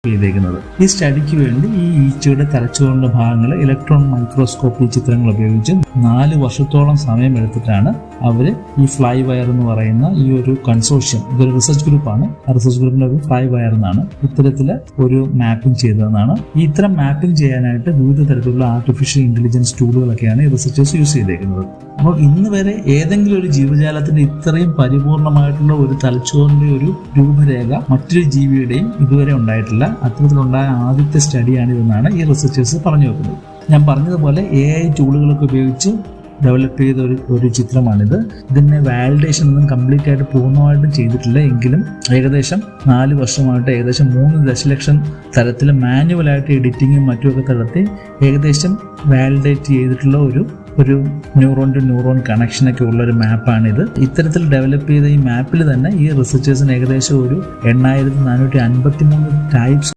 ചെയ്തേക്കുന്നത്. ഈ സ്റ്റഡിക്ക് വേണ്ടി ഈ ഈച്ചയുടെ തലച്ചോറിന്റെ ഭാഗങ്ങൾ ഇലക്ട്രോൺ മൈക്രോസ്കോപ്പി ചിത്രങ്ങൾ ഉപയോഗിച്ച് 4 വർഷത്തോളം സമയമെടുത്തിട്ടാണ് അവര് ഈ ഫ്ലൈ വയർ എന്ന് പറയുന്ന ഈ ഒരു കൺസോർഷ്യം, ഇതൊരു റിസർച്ച് ഗ്രൂപ്പാണ്, ആ റിസർച്ച് ഗ്രൂപ്പിന്റെ ഒരു ഫ്ലൈ വയർ എന്നാണ് ഇത്തരത്തില് ഒരു മാപ്പിംഗ് ചെയ്തതെന്നാണ്. ഇത്തരം മാപ്പിംഗ് ചെയ്യാനായിട്ട് വിവിധ തരത്തിലുള്ള ആർട്ടിഫിഷ്യൽ ഇന്റലിജൻസ് ടൂളുകളൊക്കെയാണ് ഈ റിസർച്ചേഴ്സ് യൂസ് ചെയ്തേക്കുന്നത്. അപ്പോൾ ഇന്ന് വരെ ഏതെങ്കിലും ഒരു ജീവജാലത്തിന്റെ ഇത്രയും പരിപൂർണമായിട്ടുള്ള ഒരു തലച്ചോറിന്റെ ഒരു രൂപരേഖ മറ്റൊരു ജീവിയുടെയും ഇതുവരെ ഉണ്ടായിട്ടില്ല. അത്തരത്തിലുണ്ടായ ആദ്യത്തെ സ്റ്റഡിയാണ് ഇതെന്നാണ് ഈ റിസർച്ചേഴ്സ് പറഞ്ഞു വെക്കുന്നത്. ഞാൻ പറഞ്ഞതുപോലെ AI ടൂളുകളൊക്കെ ഉപയോഗിച്ച് ഡെവലപ്പ് ചെയ്ത ഒരു ചിത്രമാണിത്. ഇതിനെ വാലിഡേഷൻ ഒന്നും കംപ്ലീറ്റ് ആയിട്ട് പൂർണ്ണമായിട്ടും ചെയ്തിട്ടില്ല എങ്കിലും ഏകദേശം 4 വർഷമായിട്ട് ഏകദേശം 3 ദശലക്ഷം തരത്തിൽ മാനുവലായിട്ട് എഡിറ്റിങ്ങും മറ്റുമൊക്കെ നടത്തി ഏകദേശം വാലിഡേറ്റ് ചെയ്തിട്ടുള്ള ഒരു ന്യൂറോൺ ടു ന്യൂറോൺ കണക്ഷനൊക്കെ ഉള്ള ഒരു മാപ്പാണിത്. ഇത്തരത്തിൽ ഡെവലപ്പ് ചെയ്ത ഈ മാപ്പിൽ തന്നെ ഈ റിസർച്ചേഴ്സിന് ഏകദേശം ഒരു 8453 ടൈപ്സ്